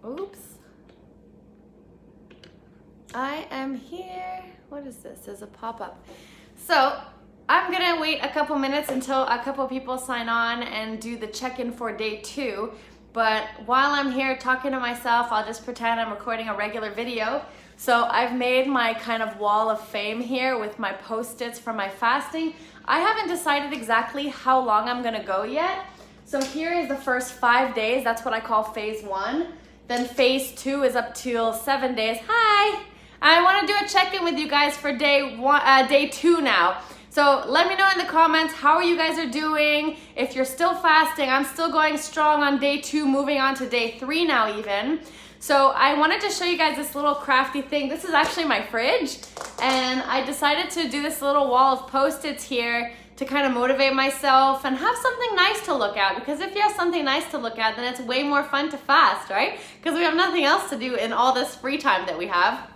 Oops. I am here. What is this? There's a pop-up. So I'm gonna wait a couple minutes until a couple people sign on and do the check-in for day 2. But while I'm here talking to myself, I'll just pretend I'm recording a regular video. So I've made my kind of wall of fame here with my Post-its for my fasting. I haven't decided exactly how long I'm gonna go yet. So here is the first 5 days. That's what I call phase 1. Then phase 2 is up till 7 days. Hi! I wanna do a check-in with you guys for day 2 now. So let me know in the comments how you guys are doing. If you're still fasting, I'm still going strong on day 2, moving on to day 3 now even. So I wanted to show you guys this little crafty thing. This is actually my fridge, and I decided to do this little wall of Post-its here to kind of motivate myself and have something nice to look at, because if you have something nice to look at, then it's way more fun to fast, right? Because we have nothing else to do in all this free time that we have.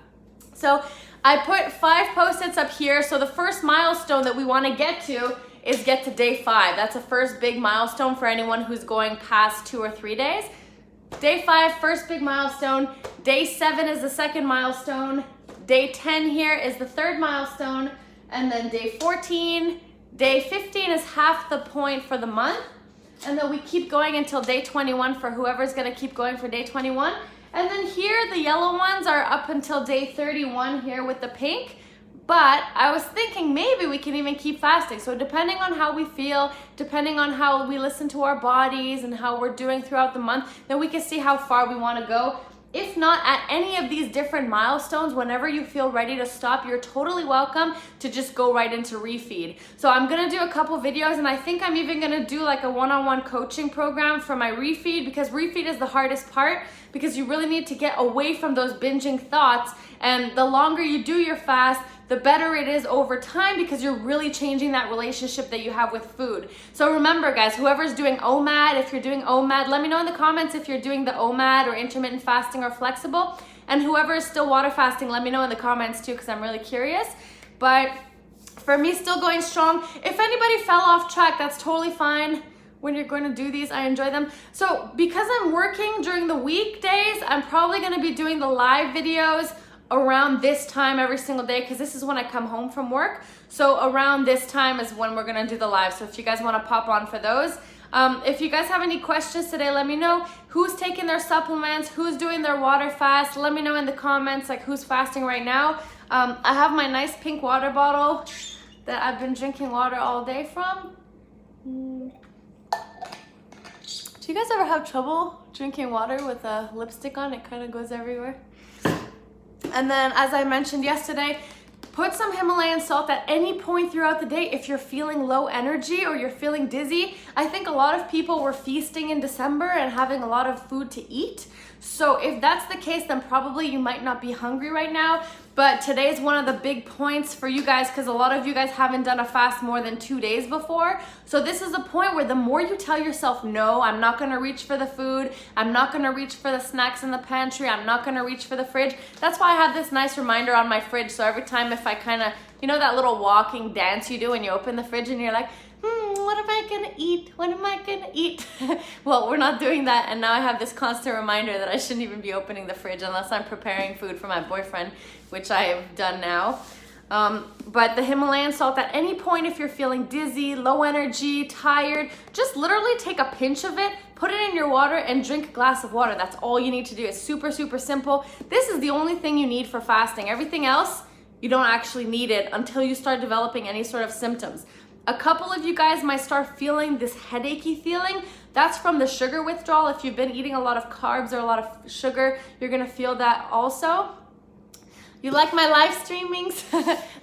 So I put 5 Post-its up here. So the first milestone that we want to get to is get to day 5. That's the first big milestone for anyone who's going past 2 or 3 days. Day 5, first big milestone. Day 7 is the second milestone. Day 10 here is the third milestone. And then day 14, day 15 is half the point for the month. And then we keep going until day 21 for whoever's gonna keep going for day 21. And then here, the yellow ones are up until day 31 here with the pink. But I was thinking maybe we can even keep fasting. So depending on how we feel, depending on how we listen to our bodies and how we're doing throughout the month, then we can see how far we want to go. If not, at any of these different milestones, whenever you feel ready to stop, you're totally welcome to just go right into refeed. So I'm gonna do a couple videos, and I think I'm even gonna do like a one-on-one coaching program for my refeed, because refeed is the hardest part, because you really need to get away from those binging thoughts. And the longer you do your fast, the better it is over time, because you're really changing that relationship that you have with food. So remember guys, whoever's doing OMAD, if you're doing OMAD, let me know in the comments if you're doing the OMAD or intermittent fasting or flexible. And whoever is still water fasting, let me know in the comments too, because I'm really curious. But for me, still going strong. If anybody fell off track, that's totally fine. When you're going to do these, I enjoy them. So because I'm working during the weekdays, I'm probably going to be doing the live videos around this time every single day, because this is when I come home from work. So around this time is when we're gonna do the live. So if you guys want to pop on for those. If you guys have any questions today, let me know. Who's taking their supplements, who's doing their water fast, let me know in the comments, like who's fasting right now. I have my nice pink water bottle that I've been drinking water all day from. Do you guys ever have trouble drinking water with a lipstick on? It kind of goes everywhere. And then, as I mentioned yesterday, put some Himalayan salt at any point throughout the day if you're feeling low energy or you're feeling dizzy. I think a lot of people were feasting in December and having a lot of food to eat. So if that's the case, then probably you might not be hungry right now. But today is one of the big points for you guys, because a lot of you guys haven't done a fast more than 2 days before. So this is a point where the more you tell yourself, no, I'm not gonna reach for the food, I'm not gonna reach for the snacks in the pantry, I'm not gonna reach for the fridge. That's why I have this nice reminder on my fridge. So every time if I kind of, you know that little walking dance you do when you open the fridge and you're like, what am I gonna eat? What am I gonna eat? Well, we're not doing that, and now I have this constant reminder that I shouldn't even be opening the fridge unless I'm preparing food for my boyfriend, which I have done now. But the Himalayan salt, at any point if you're feeling dizzy, low energy, tired, just literally take a pinch of it, put it in your water, and drink a glass of water. That's all you need to do. It's super, super simple. This is the only thing you need for fasting. Everything else, you don't actually need it until you start developing any sort of symptoms. A couple of you guys might start feeling this headachy feeling. That's from the sugar withdrawal. If you've been eating a lot of carbs or a lot of sugar, you're gonna feel that also. You like my live streamings?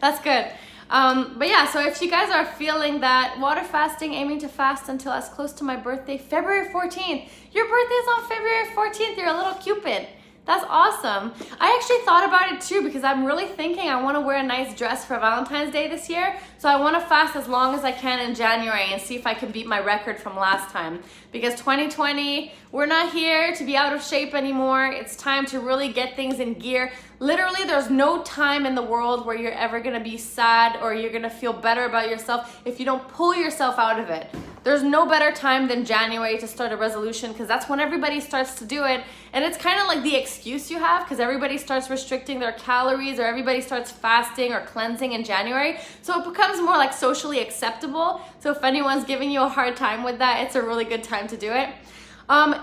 That's good. But yeah, so if you guys are feeling that water fasting, aiming to fast until as close to my birthday, February 14th. Your birthday is on February 14th. You're a little Cupid. That's awesome. I actually thought about it too, because I'm really thinking I want to wear a nice dress for Valentine's Day this year. So I want to fast as long as I can in January and see if I can beat my record from last time. Because 2020, we're not here to be out of shape anymore. It's time to really get things in gear. Literally, there's no time in the world where you're ever going to be sad or you're going to feel better about yourself if you don't pull yourself out of it. there's no better time than January to start a resolution, because that's when everybody starts to do it. And it's kind of like the excuse you have, because everybody starts restricting their calories, or everybody starts fasting or cleansing in January. So it becomes more like socially acceptable. So if anyone's giving you a hard time with that, it's a really good time to do it.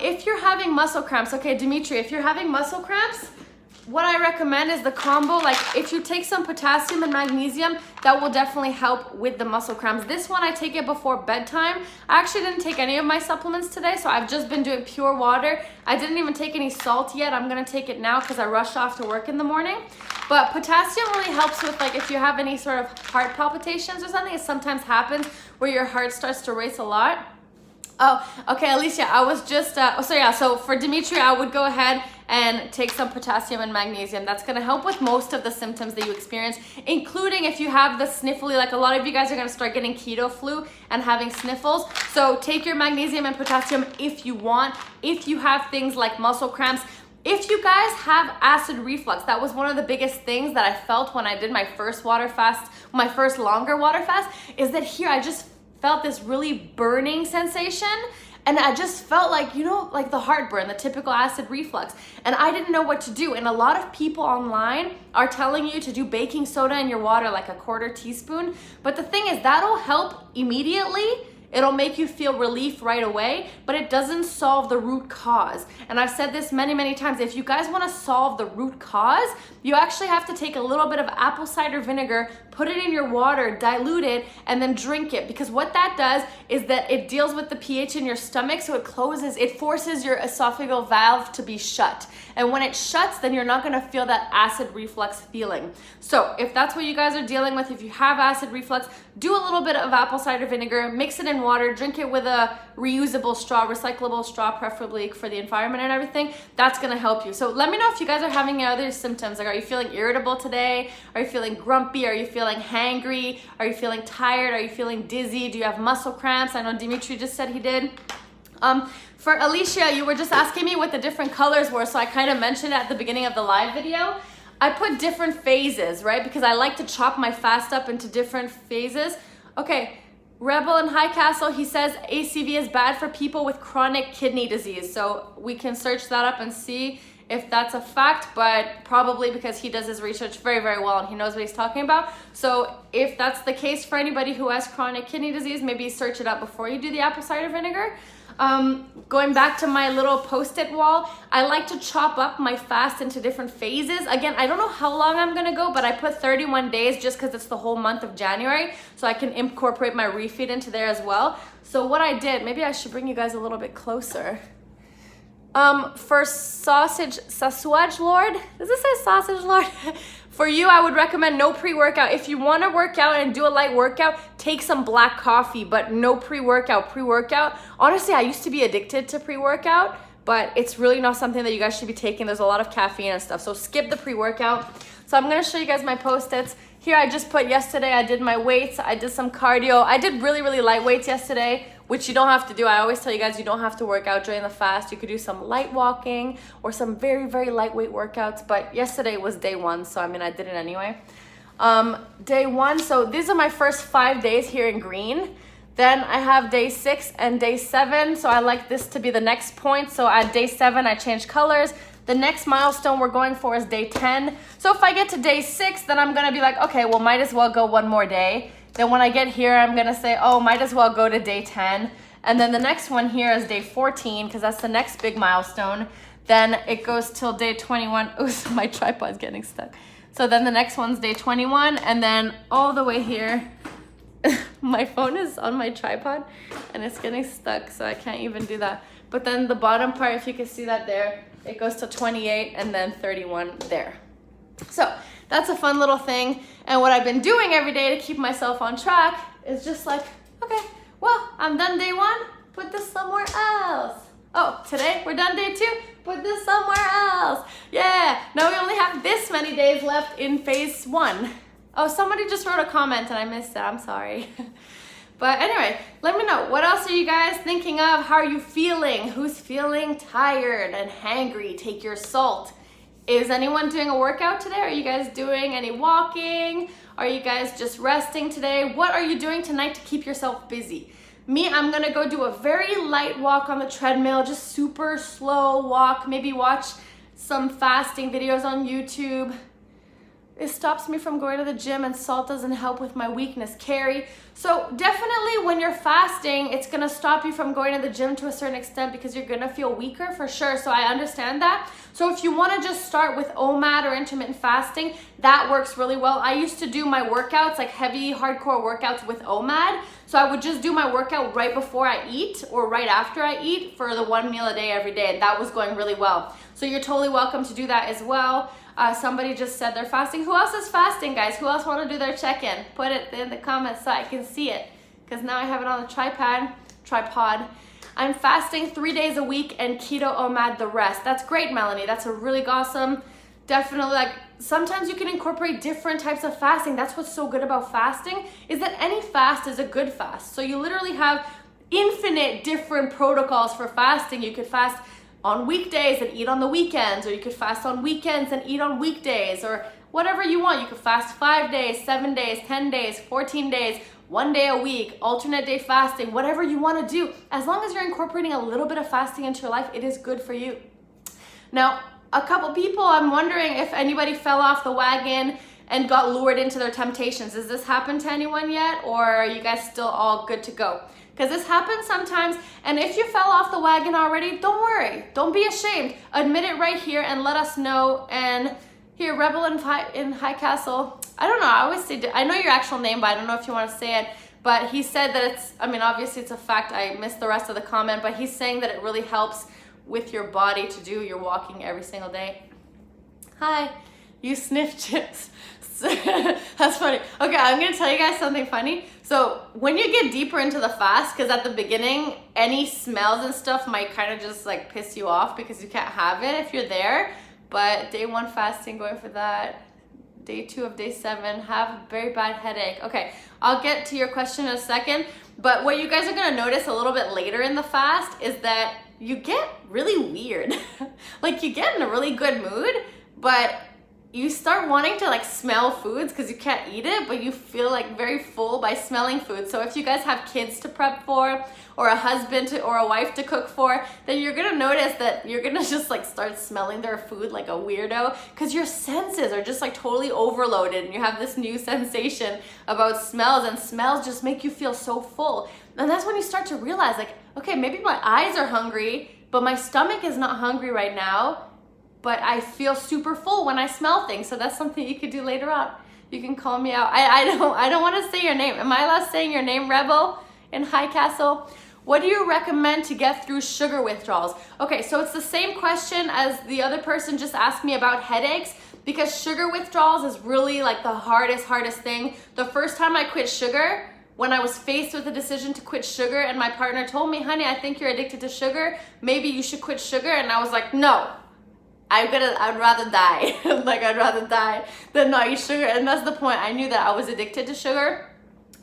If you're having muscle cramps, okay, Dimitri, if you're having muscle cramps, what I recommend is the combo. Like if you take some potassium and magnesium, that will definitely help with the muscle cramps. This one, I take it before bedtime. I actually didn't take any of my supplements today, so I've just been doing pure water. I didn't even take any salt yet. I'm gonna take it now because I rushed off to work in the morning. But potassium really helps with, like, if you have any sort of heart palpitations or something. It sometimes happens where your heart starts to race a lot. Oh, okay, Alicia, I was just, so for Dimitri, I would go ahead and take some potassium and magnesium. That's gonna help with most of the symptoms that you experience, including if you have the sniffly, like a lot of you guys are gonna start getting keto flu and having sniffles. So take your magnesium and potassium if you want. If you have things like muscle cramps, if you guys have acid reflux, that was one of the biggest things that I felt when I did my first water fast, my first longer water fast, is that here I just felt this really burning sensation, and I just felt like, you know, like the heartburn, the typical acid reflux, and I didn't know what to do. And a lot of people online are telling you to do baking soda in your water, like a 1/4 teaspoon, but the thing is, that'll help immediately. It'll make you feel relief right away, but it doesn't solve the root cause. And I've said this many, many times. If you guys want to solve the root cause, you actually have to take a little bit of apple cider vinegar, put it in your water, dilute it, and then drink it. Because what that does is that it deals with the pH in your stomach, so it forces your esophageal valve to be shut. And when it shuts, then you're not gonna feel that acid reflux feeling. So if that's what you guys are dealing with, if you have acid reflux, do a little bit of apple cider vinegar, mix it in water, drink it with a reusable straw, recyclable straw, preferably for the environment and everything. That's gonna help you. So let me know if you guys are having other symptoms. Like, are you feeling irritable today? Are you feeling grumpy? Are you feeling hangry? Are you feeling tired? Are you feeling dizzy? Do you have muscle cramps? I know Dimitri just said he did. For Alicia, you were just asking me what the different colors were, so I kind of mentioned at the beginning of the live video. I put different phases, right? Because I like to chop my fast up into different phases. Okay, Rebel in High Castle, he says ACV is bad for people with chronic kidney disease. So we can search that up and see if that's a fact, but probably because he does his research very, very well and he knows what he's talking about. So if that's the case for anybody who has chronic kidney disease, maybe search it up before you do the apple cider vinegar. Going back to my little post-it wall, I like to chop up my fast into different phases. Again, I don't know how long I'm gonna go, but I put 31 days just because it's the whole month of January, so I can incorporate my refeed into there as well. So what I did, maybe I should bring you guys a little bit closer. For Sausage Lord, does it say Sausage Lord? For you, I would recommend no pre-workout. If you want to work out and do a light workout, take some black coffee, but no pre-workout. Pre-workout, honestly, I used to be addicted to pre-workout, but it's really not something that you guys should be taking. There's a lot of caffeine and stuff, so skip the pre-workout. So I'm going to show you guys my post-its. Here I just put yesterday, I did my weights, I did some cardio. I did really, really light weights yesterday, which you don't have to do. I always tell you guys you don't have to work out during the fast. You could do some light walking or some very, very lightweight workouts. But yesterday was day one, so I mean, I did it anyway. Day one, so these are my first 5 days here in green. Then I have day 6 and day 7. So I like this to be the next point. So at day 7, I changed colors. The next milestone we're going for is day 10. So if I get to day 6, then I'm gonna be like, okay, well, might as well go one more day. Then when I get here, I'm gonna say, oh, might as well go to day 10. And then the next one here is day 14, because that's the next big milestone. Then it goes till day 21. Ooh, my tripod's getting stuck. So then the next one's day 21, and then all the way here, my phone is on my tripod, and it's getting stuck, so I can't even do that. But then the bottom part, if you can see that there, it goes to 28 and then 31 there. So that's a fun little thing. And what I've been doing every day to keep myself on track is just like, okay, well, I'm done day 1, put this somewhere else. Oh, today we're done day 2, put this somewhere else. Yeah, now we only have this many days left in phase 1. Oh, somebody just wrote a comment and I missed it, I'm sorry. But anyway, let me know, what else are you guys thinking of? How are you feeling? Who's feeling tired and hangry? Take your salt. Is anyone doing a workout today? Are you guys doing any walking? Are you guys just resting today? What are you doing tonight to keep yourself busy? Me, I'm gonna go do a very light walk on the treadmill, just super slow walk, maybe watch some fasting videos on YouTube. It stops me from going to the gym, and salt doesn't help with my weakness, Carrie. So definitely when you're fasting, it's gonna stop you from going to the gym to a certain extent because you're gonna feel weaker for sure. So I understand that. So if you wanna just start with OMAD or intermittent fasting, that works really well. I used to do my workouts, like heavy, hardcore workouts with OMAD. So I would just do my workout right before I eat or right after I eat for the 1 meal a day every day. And that was going really well. So you're totally welcome to do that as well. Somebody just said they're fasting. Who else is fasting, guys? Who else want to do their check-in? Put it in the comments so I can see it, because now I have it on the tripod. I'm fasting 3 days a week and keto OMAD the rest. That's great, Melanie. That's a really awesome. Definitely, like, sometimes you can incorporate different types of fasting. That's what's so good about fasting, is that any fast is a good fast. So you literally have infinite different protocols for fasting. You could fast on weekdays and eat on the weekends, or you could fast on weekends and eat on weekdays, or whatever you want. You could fast 5 days, 7 days, 10 days, 14 days, 1 day a week, alternate day fasting, whatever you want to do. As long as you're incorporating a little bit of fasting into your life, it is good for you. Now, a couple people, I'm wondering if anybody fell off the wagon and got lured into their temptations. Has this happened to anyone yet, or are you guys still all good to go? Because this happens sometimes, and if you fell off the wagon already, don't worry. Don't be ashamed. Admit it right here and let us know. And here, Rebel in High Castle, I don't know, I always say, I know your actual name, but I don't know if you want to say it. But he said that it's, I mean, obviously it's a fact. I missed the rest of the comment, but he's saying that it really helps with your body to do your walking every single day. Hi, you sniff chips. That's funny. Okay, I'm gonna tell you guys something funny. So when you get deeper into the fast, because at the beginning, any smells and stuff might kind of just like piss you off because you can't have it if you're there. But day 1 fasting, going for that. Day 2 of day 7, have a very bad headache. Okay, I'll get to your question in a second. But what you guys are gonna notice a little bit later in the fast is that you get really weird. Like, you get in a really good mood, but you start wanting to like smell foods because you can't eat it, but you feel like very full by smelling food. So if you guys have kids to prep for, or a husband or a wife to cook for, then you're gonna notice that you're gonna just like start smelling their food like a weirdo, because your senses are just like totally overloaded, and you have this new sensation about smells, and smells just make you feel so full. And that's when you start to realize, like, okay, maybe my eyes are hungry, but my stomach is not hungry right now. But I feel super full when I smell things. So that's something you could do later on. You can call me out. I don't want to say your name. Am I allowed saying your name, Rebel in High Castle? What do you recommend to get through sugar withdrawals? Okay, so it's the same question as the other person just asked me about headaches, because sugar withdrawals is really like the hardest thing. The first time I quit sugar, when I was faced with the decision to quit sugar, and my partner told me, honey, I think you're addicted to sugar. Maybe you should quit sugar. And I was like, no. I'd rather die. Like, I'd rather die than not eat sugar. And that's the point. I knew that I was addicted to sugar.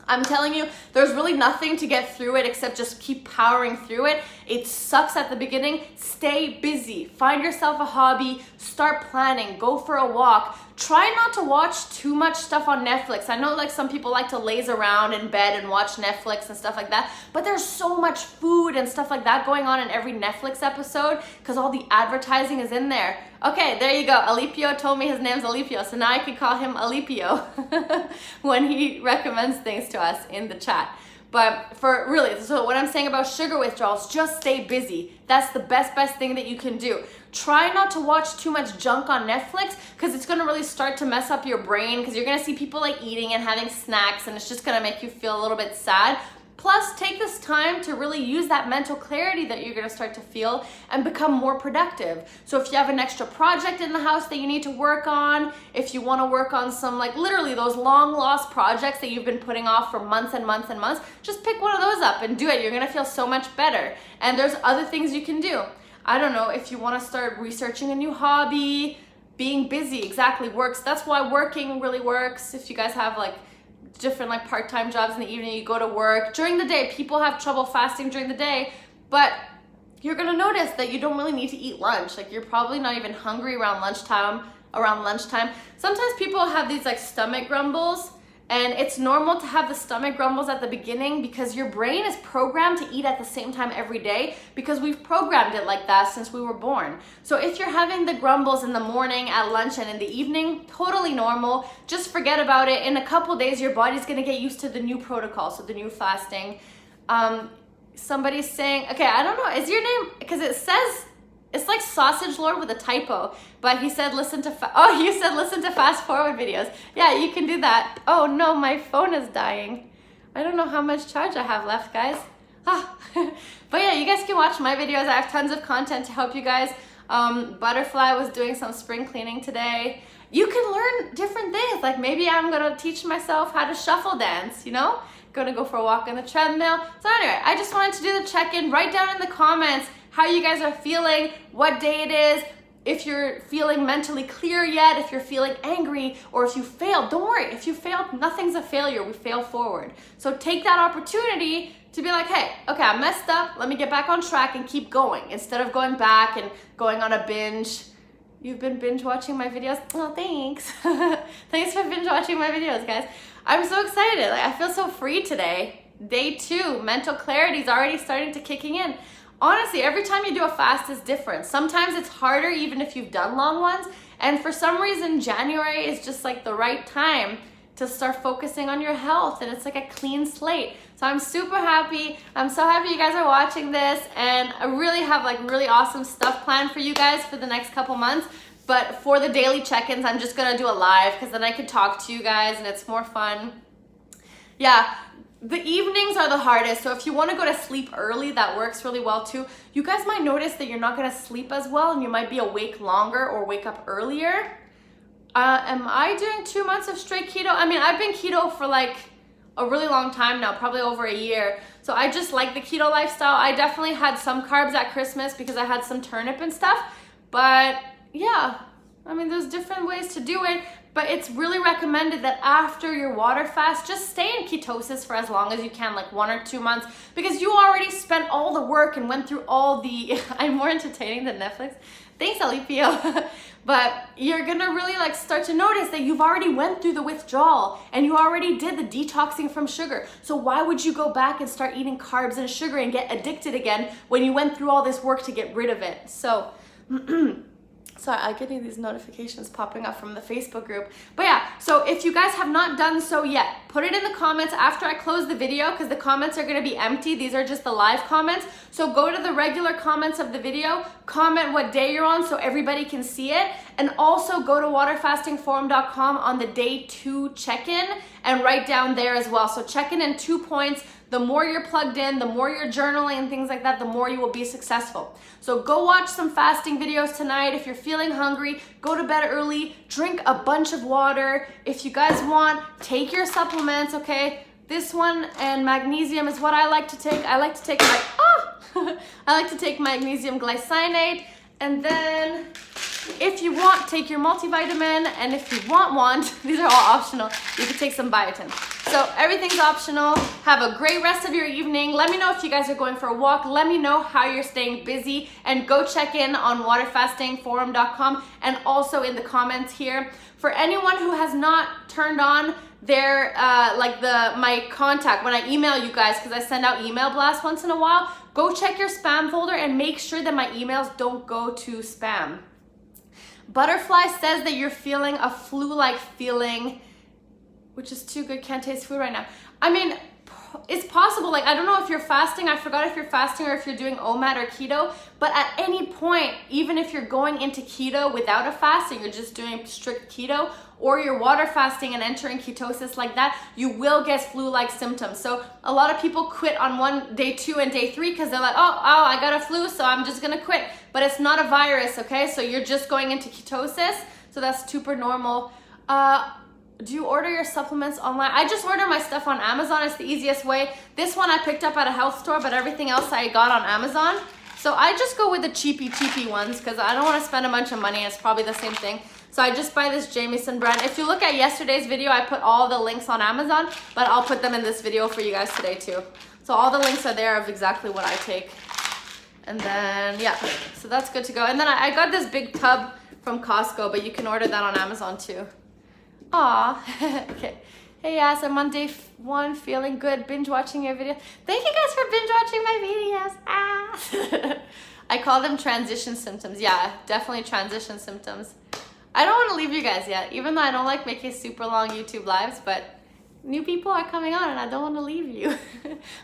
I'm telling you, there's really nothing to get through it except just keep powering through it. It sucks at the beginning. Stay busy. Find yourself a hobby. Start planning. Go for a walk. Try not to watch too much stuff on Netflix. I know like some people like to laze around in bed and watch Netflix and stuff like that, but there's so much food and stuff like that going on in every Netflix episode because all the advertising is in there. Okay, there you go. Alipio told me his name's Alipio, so now I can call him Alipio when he recommends things to us in the chat. But for really, so what I'm saying about sugar withdrawals, just stay busy. That's the best thing that you can do. Try not to watch too much junk on Netflix because it's going to really start to mess up your brain, because you're going to see people like eating and having snacks, and it's just going to make you feel a little bit sad. Plus, take this time to really use that mental clarity that you're going to start to feel and become more productive. So if you have an extra project in the house that you need to work on, if you want to work on some like literally those long lost projects that you've been putting off for months and months and months, just pick one of those up and do it. You're going to feel so much better. And there's other things you can do. I don't know, if you want to start researching a new hobby, being busy exactly works. That's why working really works. If you guys have like different like part-time jobs in the evening, you go to work. During the day, people have trouble fasting during the day, but you're gonna notice that you don't really need to eat lunch. Like, you're probably not even hungry around lunchtime. Sometimes people have these like stomach grumbles, And it's normal to have the stomach grumbles at the beginning because your brain is programmed to eat at the same time every day because we've programmed it like that since we were born. So if you're having the grumbles in the morning, at lunch, and in the evening, totally normal. Just forget about it. In a couple days, your body's gonna get used to the new protocol, so the new fasting. Somebody's saying, okay, I don't know, is your name, because it says, it's like Sausage Lord with a typo, but he said listen to, you said listen to fast forward videos. Yeah, you can do that. Oh no, my phone is dying. I don't know how much charge I have left, guys. But yeah, you guys can watch my videos. I have tons of content to help you guys. Butterfly was doing some spring cleaning today. You can learn different things. Like maybe I'm gonna teach myself how to shuffle dance, you know? Gonna go for a walk on the treadmill. So anyway, I just wanted to do the check-in. Write down in the comments how you guys are feeling, what day it is, if you're feeling mentally clear yet, if you're feeling angry, or if you failed. Don't worry, if you failed, nothing's a failure. We fail forward. So take that opportunity to be like, hey, okay, I messed up. Let me get back on track and keep going instead of going back and going on a binge. You've been binge watching my videos? Oh, thanks. Thanks for binge watching my videos, guys. I'm so excited. Like, I feel so free today. Day 2, mental clarity is already starting to kicking in. Honestly, every time you do a fast is different. Sometimes it's harder even if you've done long ones. And for some reason, January is just like the right time to start focusing on your health. And it's like a clean slate. So I'm super happy. I'm so happy you guys are watching this. And I really have like really awesome stuff planned for you guys for the next couple months. But for the daily check-ins, I'm just gonna do a live because then I can talk to you guys and it's more fun. Yeah. The evenings are the hardest, so if you want to go to sleep early, that works really well too. You guys might notice that you're not going to sleep as well and you might be awake longer or wake up earlier. Am I doing 2 months of straight keto? I mean, I've been keto for like a really long time now, probably over a year. So I just like the keto lifestyle. I definitely had some carbs at Christmas because I had some turnip and stuff. But yeah, I mean, there's different ways to do it. But it's really recommended that after your water fast, just stay in ketosis for as long as you can, like 1 or 2 months, because you already spent all the work and went through all the, I'm more entertaining than Netflix. Thanks, Alipio. But you're gonna really like start to notice that you've already went through the withdrawal and you already did the detoxing from sugar. So why would you go back and start eating carbs and sugar and get addicted again when you went through all this work to get rid of it? So, sorry, I'm getting these notifications popping up from the Facebook group. But yeah, so if you guys have not done so yet, put it in the comments after I close the video because the comments are going to be empty. These are just the live comments. So go to the regular comments of the video, comment what day you're on so everybody can see it. And also go to waterfastingforum.com on the day 2 check-in and write down there as well. So check-in in 2 points. The more you're plugged in, the more you're journaling and things like that, the more you will be successful. So go watch some fasting videos tonight. If you're feeling hungry, go to bed early, drink a bunch of water. If you guys want, take your supplements, okay? This one and magnesium is what I like to take. I like to take I like to take magnesium glycinate. And then if you want, take your multivitamin. And if you want, these are all optional, you can take some biotin. So everything's optional. Have a great rest of your evening. Let me know if you guys are going for a walk. Let me know how you're staying busy. And go check in on waterfastingforum.com and also in the comments here. For anyone who has not turned on their, my contact when I email you guys, because I send out email blasts once in a while, go check your spam folder and make sure that my emails don't go to spam. Butterfly says that you're feeling a flu-like feeling, which is too good, can't taste food right now. I mean, it's possible, like I don't know if you're fasting, I forgot if you're fasting or if you're doing OMAD or keto, but at any point, even if you're going into keto without a fast and you're just doing strict keto, or you're water fasting and entering ketosis like that, you will get flu-like symptoms. So a lot of people quit on day 2 and day 3 because they're like, oh, I got a flu, so I'm just gonna quit. But it's not a virus, okay? So you're just going into ketosis, so that's super normal. Do you order your supplements online? I just order my stuff on Amazon. It's the easiest way. This one I picked up at a health store, but everything else I got on Amazon. So I just go with the cheapy ones because I don't want to spend a bunch of money. It's probably the same thing. So I just buy this Jamieson brand. If you look at yesterday's video, I put all the links on Amazon, but I'll put them in this video for you guys today too. So all the links are there of exactly what I take. And then, yeah, so that's good to go. And then I got this big tub from Costco, but you can order that on Amazon too. Aw, okay. Hey, yes, I'm on day 1, feeling good, binge watching your videos. Thank you guys for binge watching my videos. Ah. I call them transition symptoms. Yeah, definitely transition symptoms. I don't want to leave you guys yet, even though I don't like making super long YouTube lives, but new people are coming on and I don't want to leave you.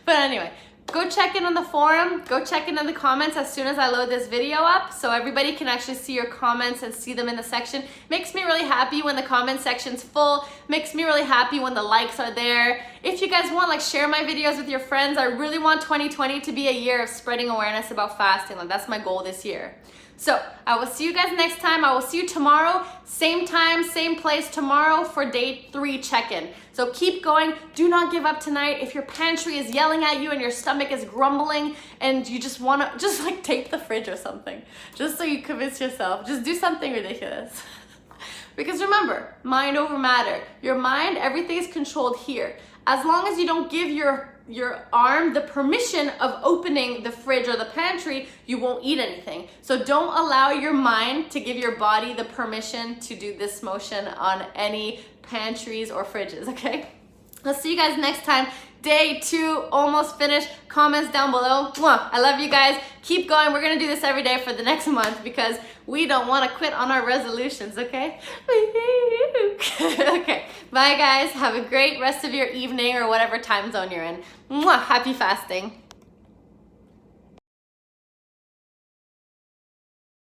But anyway, go check in on the forum, go check in the comments as soon as I load this video up so everybody can actually see your comments and see them in the section. Makes me really happy when the comment section's full, makes me really happy when the likes are there. If you guys want, like, share my videos with your friends. I really want 2020 to be a year of spreading awareness about fasting. Like, that's my goal this year. So I will see you guys next time. I will see you tomorrow, same time, same place tomorrow for day 3 check-in. So keep going. Do not give up tonight. If your pantry is yelling at you and your stomach is grumbling and you just want to just like tape the fridge or something, just so you convince yourself, just do something ridiculous. Because remember, mind over matter. Your mind, everything is controlled here. As long as you don't give your arm the permission of opening the fridge or the pantry, you won't eat anything. So don't allow your mind to give your body the permission to do this motion on any pantries or fridges, okay? I'll see you guys next time. Day 2, almost finished. Comments down below. Mwah. I love you guys. Keep going. We're gonna do this every day for the next month because we don't want to quit on our resolutions, okay? Okay, bye guys. Have a great rest of your evening or whatever time zone you're in. Mwah. Happy fasting.